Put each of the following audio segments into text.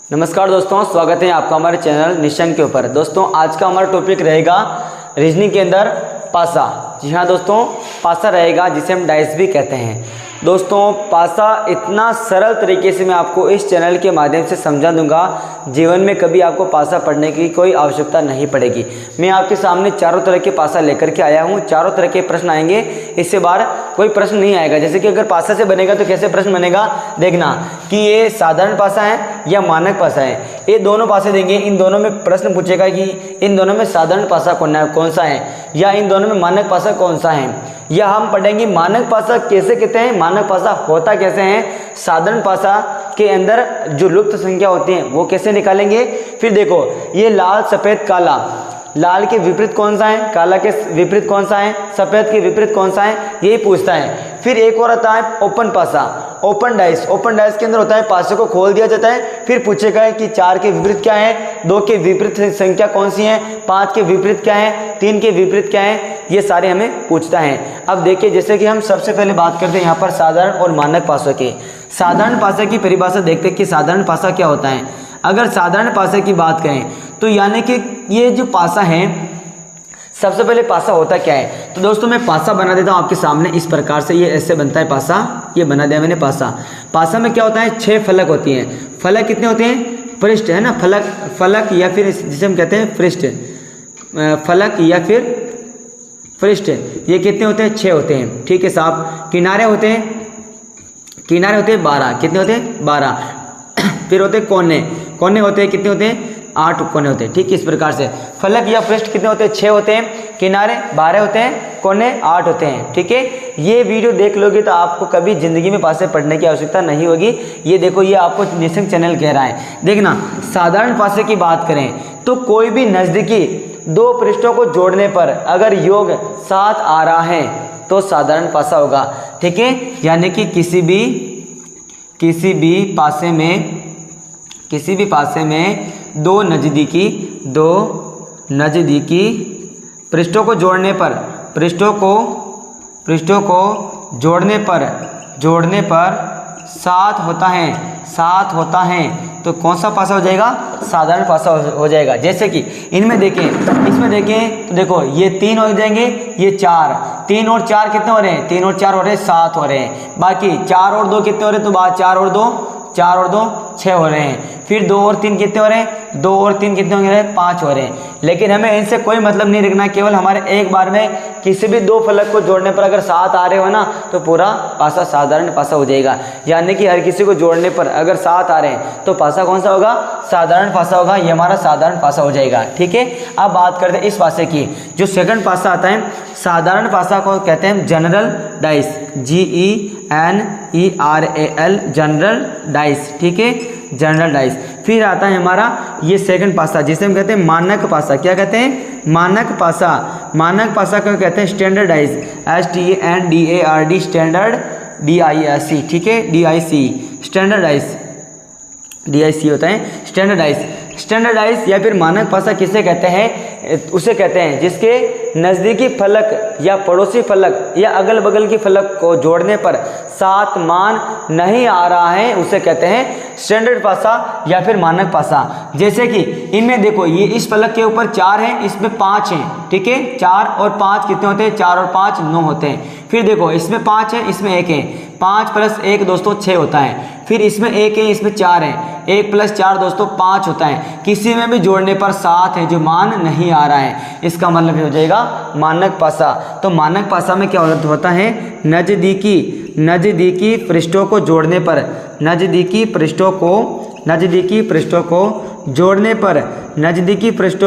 नमस्कार दोस्तों, स्वागत है आपका हमारे चैनल निशंक के ऊपर। दोस्तों आज का हमारा टॉपिक रहेगा रीजनिंग के अंदर पासा। जी हाँ दोस्तों, पासा रहेगा जिसे हम डाइस भी कहते हैं। दोस्तों पासा इतना सरल तरीके से मैं आपको इस चैनल के माध्यम से समझा दूंगा, जीवन में कभी आपको पासा पढ़ने की कोई आवश्यकता नहीं पड़ेगी। मैं आपके सामने चारों तरह के पासा लेकर के आया हूँ। चारों तरह के प्रश्न आएंगे, इससे बाहर कोई प्रश्न नहीं आएगा। जैसे कि अगर पासा से बनेगा तो कैसे प्रश्न बनेगा, देखना कि ये साधारण पासा है या मानक पासा है। ये दोनों पासे देंगे, इन दोनों में प्रश्न पूछेगा कि इन दोनों में साधारण पासा कौन सा है या इन दोनों में मानक पासा कौन सा है। या हम पढ़ेंगे मानक पासा कैसे कहते हैं, मानक पासा होता कैसे है, साधारण पासा के अंदर जो लुप्त संख्या होती है वो कैसे निकालेंगे। फिर देखो ये लाल सफ़ेद काला, लाल के विपरीत कौन सा है, काला के विपरीत कौन सा है, सफ़ेद के विपरीत कौन सा है, यही पूछता है। फिर एक और आता है ओपन पासा, ओपन डाइस। ओपन डाइस के अंदर होता है पासे को खोल दिया जाता है, फिर पूछेगा कि 4 के विपरीत क्या है, 2 के विपरीत संख्या कौन सी है, 5 के विपरीत क्या है, 3 के विपरीत क्या है, ये सारे हमें पूछता है। अब देखिए जैसे कि हम सबसे पहले बात करते हैं यहाँ पर साधारण और मानक पासों की। साधारण पासा की परिभाषा देखते हैं कि साधारण पासा क्या होता है। अगर साधारण पासे की बात करें तो यानी कि ये जो पासा है, सबसे पहले पासा होता क्या है। तो दोस्तों मैं पासा बना देता हूँ आपके सामने इस प्रकार से। ये ऐसे बनता है पासा, ये बना दिया मैंने पासा। पासा में क्या होता है, 6 फलक होती हैं। फलक कितने होते हैं, पृष्ठ है ना, फलक या फिर जिसे हम कहते हैं पृष्ठ, फलक या फिर पृष्ठ, ये कितने होते हैं, 6 होते हैं। ठीक है साहब। किनारे होते हैं 12। कितने होते हैं, 12। फिर होते हैं कोने होते हैं, कितने होते हैं, 8 कोने होते हैं। ठीक है, इस प्रकार से फलक या पृष्ठ कितने होते हैं, 6 होते हैं, किनारे 12 होते हैं, कोने 8 होते हैं। ठीक है, ये वीडियो देख लोगे तो आपको कभी जिंदगी में पासे पढ़ने की आवश्यकता नहीं होगी। ये देखो, ये आपको निशंक चैनल कह रहा है। देखना, साधारण पासे की बात करें तो कोई भी नज़दीकी 2 पृष्ठों को जोड़ने पर अगर योग 7 आ रहा है तो साधारण पासा होगा। ठीक है, यानी कि किसी भी पासे में 2 नज़दीकी पृष्ठों को जोड़ने पर 7 होता है तो कौन सा पासा हो जाएगा, साधारण पासा हो जाएगा। जैसे कि इसमें देखें तो देखो ये 3 हो जाएंगे, ये 4, 3 और 4 कितने हो रहे हैं, 3 और 4 हो रहे हैं, 7 हो रहे हैं। बाकी 4 और 2 कितने हो रहे हैं, तो बाद 4 और 2 6 हो रहे हैं। फिर 2 और 3 कितने हो रहे हैं, 2 और 3 कितने हो रहे हैं, 5 हो रहे हैं। लेकिन हमें इनसे कोई मतलब नहीं रखना, केवल हमारे एक बार में किसी भी 2 फलक को जोड़ने पर अगर 7 आ रहे हो ना तो पूरा पासा साधारण पासा हो जाएगा। यानी कि हर किसी को जोड़ने पर अगर 7 आ रहे हैं तो पासा कौन सा होगा, साधारण पासा होगा। ये हमारा साधारण पासा हो जाएगा। ठीक है, अब बात करते हैं इस पासे की। जो सेकंड पासा आता है, साधारण पासा को कहते हैं general dice, GENERAL, general dice. ठीक है, जनरल डाइस। फिर आता है हमारा ये सेकंड पासा जिसे हम कहते हैं मानक पासा। क्या कहते हैं, मानक पासा। मानक पासा को कहते हैं standard dice, STANDARD, standard DIC। ठीक है, DIC, स्टैंडर्ड डाइस, DIC होता है स्टैंडर्ड डाइस। स्टैंडर्ड डाइस या फिर मानक पासा किसे कहते हैं, उसे कहते हैं जिसके नज़दीकी फलक या पड़ोसी फलक या अगल बगल की फलक को जोड़ने पर 7 मान नहीं आ रहा है, उसे कहते हैं स्टैंडर्ड पासा या फिर मानक पासा। जैसे कि इनमें देखो, ये इस फलक के ऊपर 4 है, इसमें 5 हैं। ठीक है, 4 और 5 कितने होते हैं, 4 और 5 9 होते हैं। फिर देखो इसमें 5 है, इसमें 1 है, 5 + 1 दोस्तों 6 होता है। फिर इसमें 1 है, इसमें 4 है, 1 + 4 दोस्तों 5 होता है। किसी में भी जोड़ने पर 7 है जो मान नहीं आ रहा है, इसका मतलब हो जाएगा मानक पासा। तो मानक पासा में क्या होता है, नज़दीकी पृष्ठों को जोड़ने पर, नज़दीकी पृष्ठों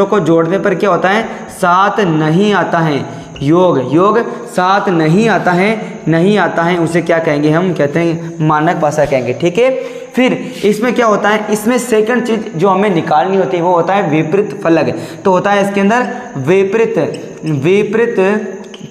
को जोड़ने पर क्या होता है, 7 नहीं आता है। योग 7 नहीं आता है, उसे क्या कहेंगे, हम कहते हैं मानक पासा कहेंगे। ठीक है, फिर इसमें क्या होता है, इसमें सेकंड चीज जो हमें निकालनी होती है वो होता है विपरीत फलक। तो होता है इसके अंदर विपरीत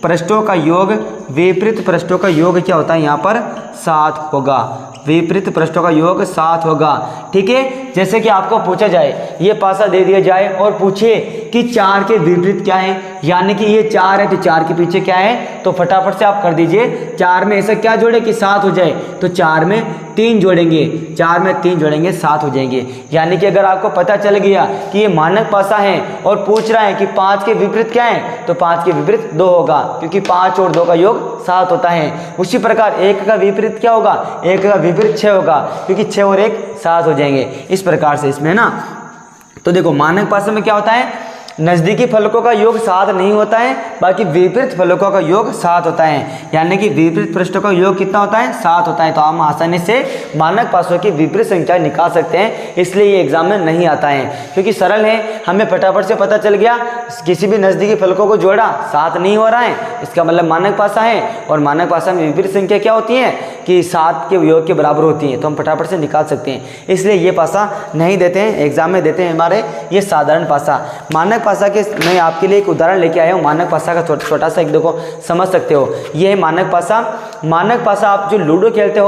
पृष्ठों का योग। विपरीत पृष्ठों का योग क्या होता है, यहाँ पर 7 होगा। विपरीत पृष्ठों का योग 7 होगा। ठीक है, जैसे कि आपको पूछा जाए, ये पासा दे दिया जाए और पूछे कि 4 के विपरीत क्या है, यानी कि ये 4 है तो 4 के पीछे क्या है, तो फटाफट से आप कर दीजिए। 4 में ऐसा क्या जोड़े कि 7 हो जाए, तो 4 में 3 जोड़ेंगे, 4 में 3 जोड़ेंगे 7 हो जाएंगे। यानी कि अगर आपको पता चल गया कि ये मानक पासा है और पूछ रहा है कि 5 के विपरीत क्या है, तो 5 के विपरीत 2 होगा, क्योंकि 5 और 2 का योग 7 होता है। उसी प्रकार 1 का विपरीत क्या होगा, 1 का विपरीत 6 होगा, क्योंकि 6 और 1 7 हो जाएंगे। इस प्रकार से इसमें ना, तो देखो मानक पासा में क्या होता है, नज़दीकी फलकों का योग 7 नहीं होता है, बाकी विपरीत फलकों का योग 7 होता है। यानी कि विपरीत पृष्ठों का योग कितना होता है, 7 होता है। तो हम आसानी से मानक पासों की विपरीत संख्या निकाल सकते हैं, इसलिए ये एग्जाम में नहीं आता है, क्योंकि सरल है। हमें फटाफट से पता चल गया, किसी भी नज़दीकी फलकों को जोड़ा 7 नहीं हो रहा है, इसका मतलब मानक पासा है। और मानक पासा में विपरीत संख्या क्या होती है कि 7 के योग के बराबर होती है, तो हम फटाफट से निकाल सकते हैं। इसलिए ये पासा नहीं देते हैं, एग्जाम में देते हैं हमारे ये साधारण पासा। मानक पासा के मैं आपके लिए एक उदाहरण लेके आया हूँ। मानक पासा का छोटा सा एक देखो, समझ सकते हो, ये है मानक पासा। मानक पासा आप जो लूडो खेलते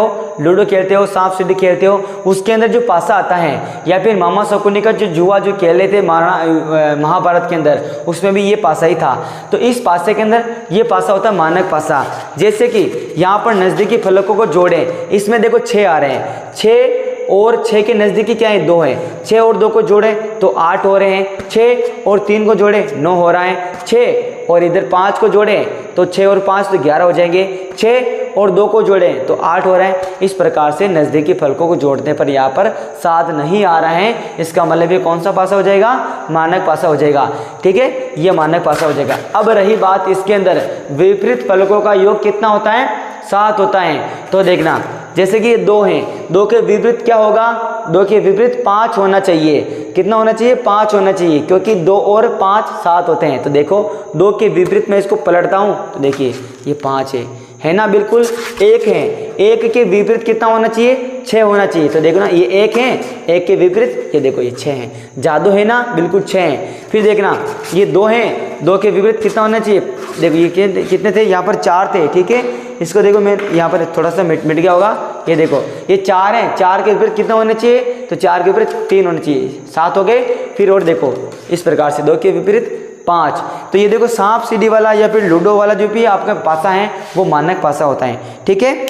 हो, सांप सीढ़ी खेलते हो, उसके अंदर जो पासा आता है, या फिर मामा शकुनी का जो जुआ जो खेले थे महाभारत के अंदर, उसमें भी ये पासा ही था। तो इस पासे के अंदर ये पासा होता है मानक पासा। जैसे कि यहाँ पर नज़दीकी फलकों को जोड़े, इसमें देखो 6 आ रहे हैं, 6 और 6 के नज़दीकी क्या है, 2 है, 6 और 2 को जोड़े तो 8 हो रहे हैं, 6 और 3 को जोड़े 9 हो रहा है, 6 और इधर 5 को जोड़े तो 6 और 5 तो 11 हो जाएंगे, 6 और 2 को जोड़े तो 8 हो रहा है। इस प्रकार से नज़दीकी फलकों को जोड़ने पर यहाँ पर 7 नहीं आ रहा है, इसका मतलब ये कौन सा पासा हो जाएगा, मानक पासा हो जाएगा। ठीक है, ये मानक पासा हो जाएगा। अब रही बात इसके अंदर विपरीत फलकों का योग कितना होता है, 7 होता है। तो देखना, जैसे कि ये 2 हैं, 2 के विपरीत क्या होगा, 2 के विपरीत 5 होना चाहिए। कितना होना चाहिए, 5 होना चाहिए, क्योंकि 2 और 5 7 होते हैं। तो देखो 2 के विपरीत मैं इसको पलटता हूँ, तो देखिए ये 5 है ना, बिल्कुल 1 है। 1 के विपरीत कितना होना चाहिए, 6 होना चाहिए। तो देखो ना, ये 1 है, 1 के विपरीत ये देखो ये 6 है, जादू है ना, बिल्कुल 6 है। फिर देखना ये 2 है, 2 के विपरीत कितना होना चाहिए, देखो ये कितने थे, यहाँ पर 4 थे। ठीक है, इसको देखो मैं यहाँ पर थोड़ा सा मिट गया होगा, ये देखो ये 4 है, 4 के विपरीत कितना होना चाहिए, तो 4 के विपरीत 3 होना चाहिए, 7 हो गए। फिर और देखो इस प्रकार से 2 के विपरीत 5। तो ये देखो सांप सीढ़ी वाला या फिर लूडो वाला जो भी आपका पासा है वो मानक पासा होता है। ठीक है,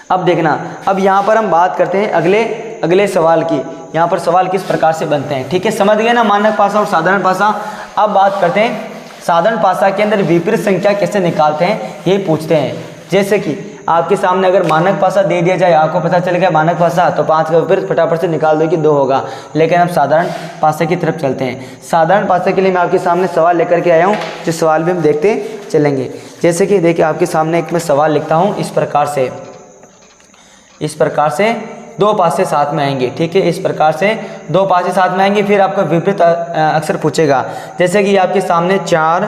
अब देखना, अब यहाँ पर हम बात करते हैं अगले सवाल की। यहाँ पर सवाल किस प्रकार से बनते हैं, ठीक है, समझ गए ना, मानक पासा और साधारण पासा। अब बात करते हैं साधारण पासा के अंदर विपरीत संख्या कैसे निकालते हैं, ये पूछते हैं। जैसे कि आपके सामने अगर मानक पासा दे दिया जाए, आपको पता चल गया मानक पासा, तो 5 का विपरीत फटाफट से निकाल दो कि 2 होगा। लेकिन अब साधारण पासे की तरफ चलते हैं। साधारण पासे के लिए मैं आपके सामने सवाल लेकर के आया हूँ, जिस सवाल भी हम देखते चलेंगे। जैसे कि देखिए आपके सामने एक मैं सवाल लिखता हूँ, इस प्रकार से 2 पासे साथ में आएंगे। ठीक है, इस प्रकार से 2 पासे साथ में आएंगे, फिर आपका विपरीत अक्षर पूछेगा। जैसे कि आपके सामने 4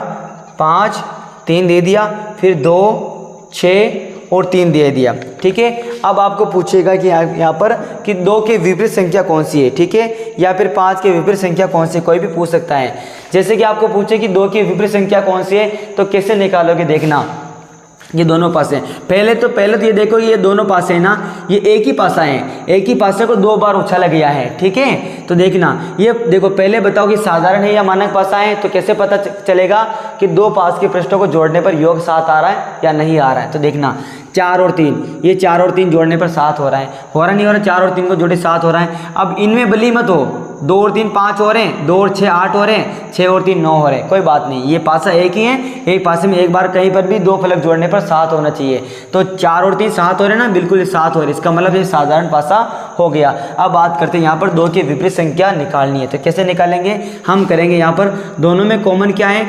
5 3 दे दिया, फिर 2 6 और 3 दे दिया। ठीक है, अब आपको पूछेगा कि यहाँ पर कि 2 के विपरीत संख्या कौन सी है, ठीक है, या फिर 5 के विपरीत संख्या कौन सी, कोई भी पूछ सकता है। जैसे कि आपको पूछे कि 2 की विपरीत संख्या कौन सी है, तो कैसे निकालोगे, देखना ये दोनों पासे, पहले तो ये देखो, ये दोनों पासे है ना, ये एक ही पासा है, एक ही पासे को 2 बार उछाला गया है। ठीक है, तो देखना, ये देखो पहले बताओ कि साधारण है या मानक पासा है, तो कैसे पता चलेगा कि 2 पास के पृष्ठों को जोड़ने पर योग 7 आ रहा है या नहीं आ रहा है। तो देखना 4 और 3, ये 4 और 3 जोड़ने पर 7 हो रहा है, नहीं हो रहा, 4 और 3 को जोड़े 7 हो रहा है। अब इनमें बली मत हो, 2 और 3 5 हो रहे हैं, 2 और 6 8 हो रहे हैं, 6 और 3 9 हो रहे हैं, कोई बात नहीं, ये पासा एक ही है, एक पासे में एक बार कहीं पर भी 2 फलक जोड़ने पर 7 होना चाहिए। तो 4 और 3 7 हो रहे हैं ना, बिल्कुल ये 7 हो रहे हैं, इसका मतलब ये साधारण पासा हो गया। अब बात करते हैं यहाँ पर 2 की विपरीत संख्या निकालनी है, तो कैसे निकालेंगे, हम करेंगे यहाँ पर दोनों में कॉमन क्या है,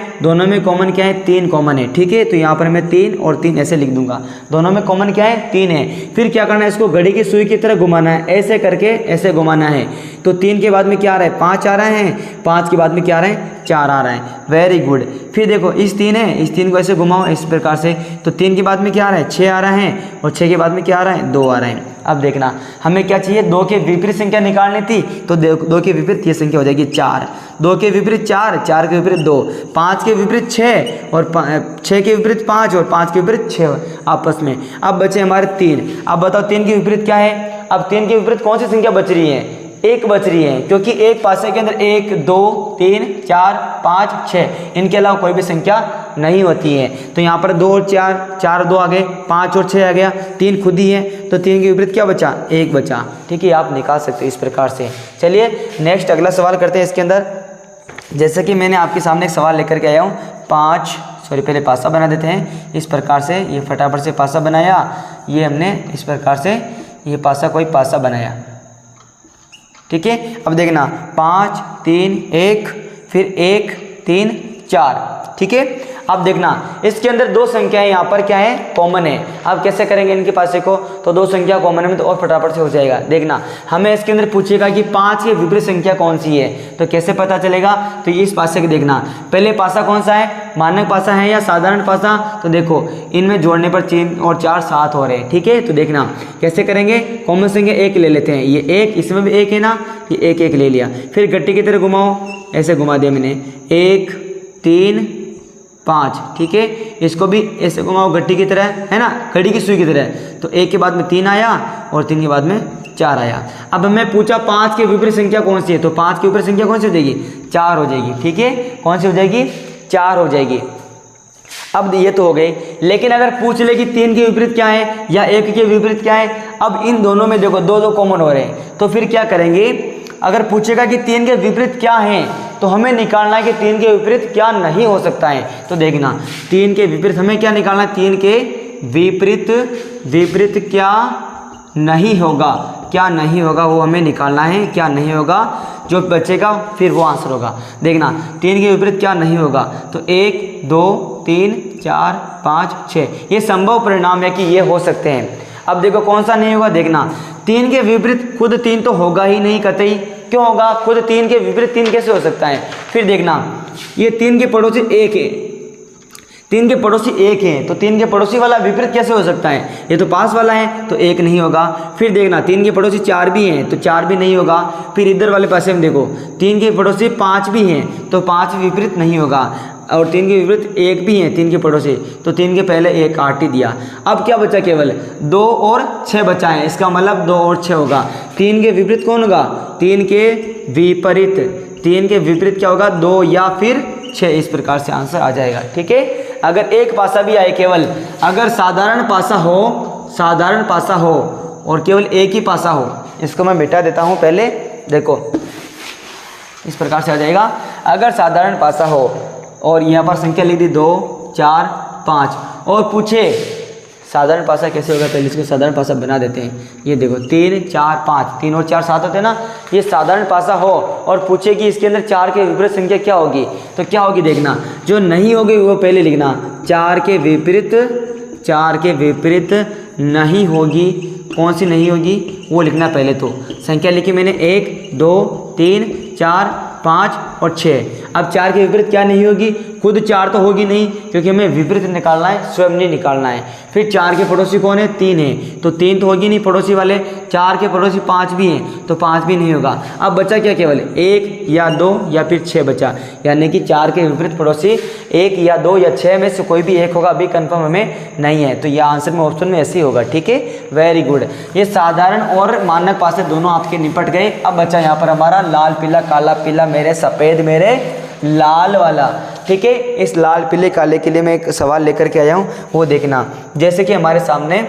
3 कॉमन है। ठीक है, तो यहाँ पर मैं 3 और 3 ऐसे लिख दूंगा, दोनों में कॉमन क्या है, 3 है। फिर क्या करना है, इसको घड़ी की सुई की तरह घुमाना है, ऐसे करके ऐसे घुमाना है। तो 3 के बाद में क्या आ रहा है, 5 आ रहा है, 5 के बाद में क्या आ रहा है, 4 आ रहा है, वेरी गुड। फिर देखो इस 3 है, इस 3 को ऐसे घुमाओ इस प्रकार से, तो 3 के बाद में क्या आ रहा है, 6 आ रहा है, और 6 के बाद में क्या आ रहा है, 2 आ रहा है। अब देखना हमें क्या चाहिए, 2 के विपरीत संख्या निकालनी थी, तो 2 के विपरीत ये संख्या हो जाएगी 4, 2 के विपरीत 4, 4 के विपरीत 2, 5 के विपरीत 6 और 6 के विपरीत 5 और 5 के विपरीत 6 आपस में। अब बचे हमारे 3। अब बताओ 3 के विपरीत क्या है, अब 3 के विपरीत कौन सी संख्या बच रही है, एक बच रही है, क्योंकि एक पासे के अंदर 1 2 3 4 5 6 इनके अलावा कोई भी संख्या नहीं होती है। तो यहाँ पर 2 और 4, 4 2 आ गए, 5 और 6 आ गया, 3 खुद ही है, तो 3 के विपरीत क्या बचा, 1 बचा। ठीक है, आप निकाल सकते हो इस प्रकार से। चलिए नेक्स्ट अगला सवाल करते हैं इसके अंदर। जैसे कि मैंने आपके सामने एक सवाल लेकर के आया हूँ, पहले पासा बना देते हैं इस प्रकार से। ये फटाफट से पासा बनाया, ये हमने इस प्रकार से ये कोई पासा बनाया। ठीक है, अब देखना 5 3 1 फिर 1 3 4। ठीक है, अब देखना इसके अंदर दो संख्याएं यहाँ पर क्या है, कॉमन है। अब कैसे करेंगे इनके पासे को, तो दो संख्या कॉमन है तो और फटाफट से हो जाएगा। देखना हमें इसके अंदर पूछेगा कि 5 की विपरीत संख्या कौन सी है, तो कैसे पता चलेगा, तो इस पासे को देखना, पहले पासा कौन सा है, मानक पासा है या साधारण पासा। तो देखो इनमें जोड़ने पर 3 और 4 7 हो रहे हैं। ठीक है, तो देखना कैसे करेंगे, कॉमन संख्या 1 ले लेते हैं, ये 1, इसमें भी 1 है ना, ये 1 1 ले लिया, फिर गट्टी की तरह घुमाओ, ऐसे घुमा दिया मैंने, 1 3 5। ठीक है, इसको भी ऐसे घुमाओ गट्टी की तरह, है ना, घड़ी की सुई की तरह। तो 1 के बाद में 3 आया और 3 के बाद में 4 आया। अब मैं पूछा 5 के विपरीत संख्या कौन सी है, तो 5 की विपरीत संख्या कौन सी हो जाएगी, 4 हो जाएगी। ठीक है, कौन सी हो जाएगी, 4 हो जाएगी। अब ये तो हो गई, लेकिन अगर पूछ ले कि 3 के विपरीत क्या है या 1 के विपरीत क्या है, अब इन दोनों में देखो दो कॉमन हो रहे हैं, तो फिर क्या करेंगे, अगर पूछेगा कि 3 के विपरीत क्या है, तो हमें निकालना है कि 3 के विपरीत क्या नहीं हो सकता है। तो देखना 3 के विपरीत हमें क्या निकालना है, 3 के विपरीत क्या नहीं होगा, क्या नहीं होगा वो हमें निकालना है। क्या नहीं होगा, जो बचेगा फिर वो आंसर होगा। देखना 3 के विपरीत क्या नहीं होगा, तो 1 2 3 4 5 6 ये संभव परिणाम है कि ये हो सकते हैं। अब देखो कौन सा नहीं होगा, देखना 3 के विपरीत खुद 3 तो होगा ही नहीं कतई, क्यों होगा, खुद 3 के विपरीत 3 कैसे हो सकता है। फिर देखना ये 3 के पड़ोसी 1 है, 3 के पड़ोसी 1 है, तो 3 के पड़ोसी वाला विपरीत कैसे हो सकता है, ये तो पास वाला है तो 1 नहीं होगा। फिर देखना 3 के पड़ोसी 4 भी हैं, तो 4 भी नहीं होगा। फिर इधर वाले पासे में देखो 3 के पड़ोसी 5 भी हैं, तो 5 विपरीत नहीं होगा। और 3 के विपरीत 1 भी हैं 3 के पड़ोसी, तो 3 के पहले 1 काट ही दिया। अब क्या बचा, केवल 2 और 6 बचा है, इसका मतलब 2 और 6 होगा। 3 के विपरीत कौन होगा, 3 के विपरीत, 3 के विपरीत क्या होगा, 2 या फिर 6। इस प्रकार से आंसर आ जाएगा। ठीक है, अगर एक पासा भी आए, केवल अगर साधारण पासा हो और केवल एक ही पासा हो, इसको मैं मिटा देता हूँ पहले, देखो इस प्रकार से आ जाएगा। अगर साधारण पासा हो और यहाँ पर संख्या लिख दी 2 4 5 और पूछे साधारण पासा कैसे होगा, पहले इसको साधारण पासा बना देते हैं। ये देखो 3 4 5, 3 और 4 7 होते हैं ना, ये साधारण पासा हो और पूछे कि इसके अंदर 4 के विपरीत संख्या क्या होगी, तो क्या होगी, देखना जो नहीं होगी वो पहले लिखना, 4 के विपरीत नहीं होगी, कौन सी नहीं होगी वो लिखना पहले। तो संख्या लिखी मैंने 1 2 3 4 5 और 6। अब 4 के विपरीत क्या नहीं होगी, खुद 4 तो होगी नहीं, क्योंकि हमें विपरीत निकालना है, स्वयं नहीं निकालना है। फिर 4 के पड़ोसी कौन है, 3 है, तो 3 तो होगी नहीं पड़ोसी वाले। 4 के पड़ोसी 5 भी हैं, तो 5 भी नहीं होगा। अब बचा क्या, केवल 1 या 2 या फिर 6 बचा, यानी कि 4 के विपरीत पड़ोसी 1 या 2 या 6 में से कोई भी एक होगा, अभी कंफर्म हमें नहीं है। तो यह आंसर में ऑप्शन में ऐसे ही होगा। ठीक है, वेरी गुड। ये साधारण और मानक पासे दोनों आपके निपट गए। अब बचा यहाँ पर हमारा लाल पीला काला पीला, मेरे सफ़ेद मेरे लाल वाला। ठीक है, इस लाल पीले काले के लिए मैं एक सवाल लेकर के आया हूँ, वो देखना। जैसे कि हमारे सामने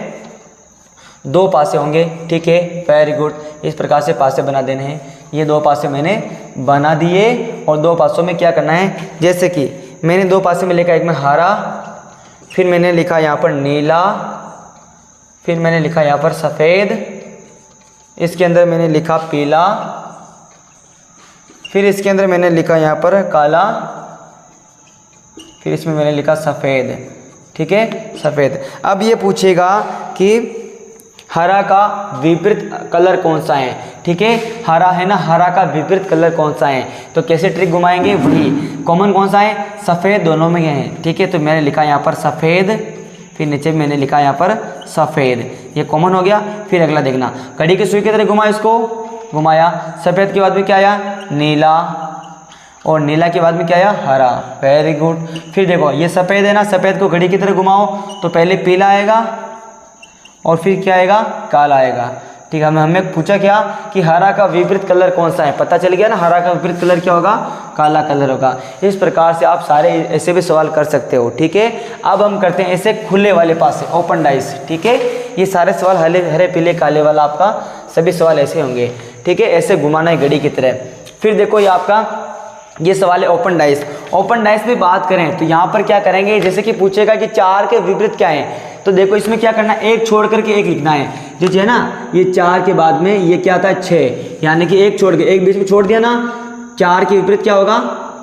2 पासे होंगे, ठीक है, वेरी गुड। इस प्रकार से पासे बना देने हैं। ये 2 पासे मैंने बना दिए और 2 पासों में क्या करना है, जैसे कि मैंने 2 पासे में लिखा, एक में हरा, फिर मैंने लिखा यहाँ पर नीला, फिर मैंने लिखा यहाँ पर सफ़ेद, इसके अंदर मैंने लिखा पीला, फिर इसके अंदर मैंने लिखा यहाँ पर काला, फिर इसमें मैंने लिखा सफ़ेद। ठीक है, सफ़ेद। अब ये पूछेगा कि हरा का विपरीत कलर कौन सा है। ठीक है, हरा है ना, हरा का विपरीत कलर कौन सा है, तो कैसे ट्रिक घुमाएंगे, वही कॉमन कौन सा है, सफ़ेद, दोनों में है। ठीक है, तो मैंने लिखा यहाँ पर सफ़ेद, फिर नीचे मैंने लिखा यहाँ पर सफ़ेद, ये कॉमन हो गया। फिर अगला देखना, कड़ी की सुई की तरह घुमा, इसको घुमाया, सफ़ेद के बाद में क्या आया, नीला, और नीला के बाद में क्या आया, हरा, वेरी गुड। फिर देखो ये सफ़ेद है ना, सफ़ेद को घड़ी की तरह घुमाओ तो पहले पीला आएगा और फिर क्या आएगा, काला आएगा, ठीक है, हमें पूछा क्या कि हरा का विपरीत कलर कौन सा है, पता चल गया ना, हरा का विपरीत कलर क्या होगा, काला कलर होगा। इस प्रकार से आप सारे ऐसे भी सवाल कर सकते हो। ठीक है, अब हम करते हैं ऐसे खुले वाले पास से, ओपन डाइस। ठीक है, ये सारे सवाल हरे पीले काले वाला आपका सभी सवाल ऐसे होंगे। ठीक है, ऐसे घुमाना है घड़ी की तरह। फिर देखो ये आपका ये सवाल है ओपन डाइस। ओपन डाइस में बात करें तो यहाँ पर क्या करेंगे, जैसे कि पूछेगा कि 4 के विपरीत क्या है, तो देखो इसमें क्या करना है, एक छोड़ करके एक लिखना है। जो है ना, ये 4 के बाद में ये क्या था 6, यानी कि एक छोड़ के एक बीच में छोड़ दिया ना, 4 के विपरीत क्या होगा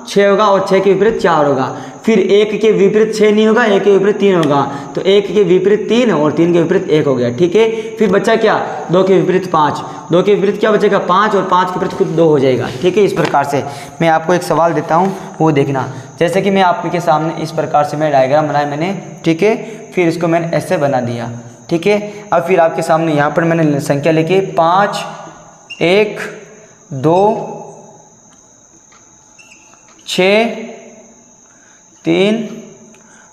6 होगा, और 6 के विपरीत 4 होगा। फिर 1 के विपरीत 6 नहीं होगा, 1 के विपरीत 3 होगा, तो 1 के विपरीत 3 और 3 के विपरीत 1 हो गया। ठीक है, फिर बचा क्या, 2 के विपरीत 5, 2 के विपरीत क्या बचेगा 5, और 5 के विपरीत खुद 2 हो जाएगा। ठीक है, इस प्रकार से मैं आपको एक सवाल देता हूँ, वो देखना। जैसे कि मैं आपके सामने इस प्रकार से मैं डायग्राम बनाया मैंने। ठीक है, फिर इसको मैंने ऐसे बना दिया। ठीक है, अब फिर आपके सामने यहाँ पर मैंने संख्या लिखी 5, 1, 2, 6, 3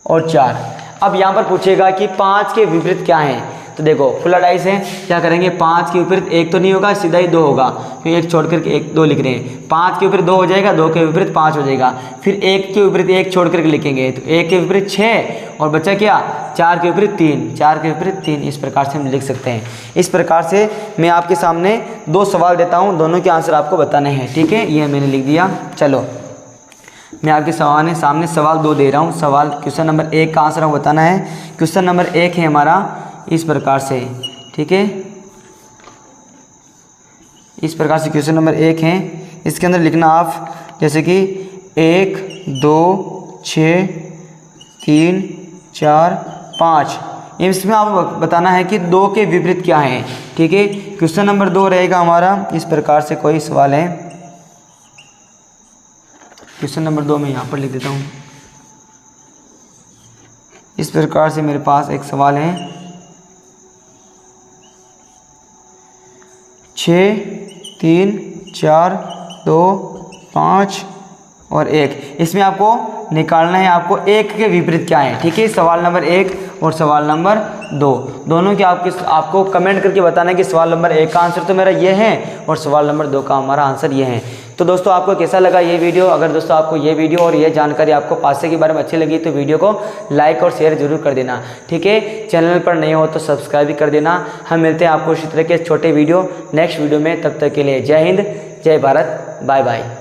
और 4। अब यहाँ पर पूछेगा कि 5 के विपरीत क्या है, तो देखो खुला डाइस है, क्या करेंगे 5 के विपरीत 1 तो नहीं होगा, सीधा ही 2 होगा, फिर 1 छोड़ करके 1 2 लिख रहे हैं, 5 के विपरीत 2 हो जाएगा, 2 के विपरीत 5 हो जाएगा, फिर 1 के विपरीत 1 छोड़ करके लिखेंगे, तो 1 के विपरीत 6 और बचा क्या 4 के विपरीत 3, 4 के विपरीत 3। इस प्रकार से हम लिख सकते हैं। इस प्रकार से मैं आपके सामने 2 सवाल देता हूँ, दोनों के आंसर आपको बताने हैं। ठीक है, ये मैंने लिख दिया। चलो मैं आपके सामने सवाल 2 दे रहा हूँ। सवाल क्वेश्चन नंबर 1 का आंसर आपको बताना है। क्वेश्चन नंबर 1 है हमारा इस प्रकार से। ठीक है, इस प्रकार से क्वेश्चन नंबर 1 है, इसके अंदर लिखना आप जैसे कि 1, 2, 6, 3, 4, 5। इसमें आप बताना है कि 2 के विपरीत क्या है। ठीक है, क्वेश्चन नंबर 2 रहेगा हमारा इस प्रकार से कोई सवाल है। क्वेश्चन नंबर 2 मैं यहाँ पर लिख देता हूँ। इस प्रकार से मेरे पास एक सवाल है 6, 3, 4, 2, 5 और 1। इसमें आपको निकालना है आपको 1 के विपरीत क्या है। ठीक है, सवाल नंबर 1 और सवाल नंबर 2 दोनों के आपको कमेंट करके बताना है कि सवाल नंबर 1 का आंसर तो मेरा ये है और सवाल नंबर 2 का हमारा आंसर ये है। तो दोस्तों आपको कैसा लगा ये वीडियो? अगर दोस्तों आपको ये वीडियो और ये जानकारी आपको पासे के बारे में अच्छी लगी तो वीडियो को लाइक और शेयर जरूर कर देना। ठीक है, चैनल पर नए हो तो सब्सक्राइब भी कर देना। हम मिलते हैं आपको इसी तरह के छोटे वीडियो नेक्स्ट वीडियो में। तब तक के लिए जय हिंद, जय भारत, बाय बाय।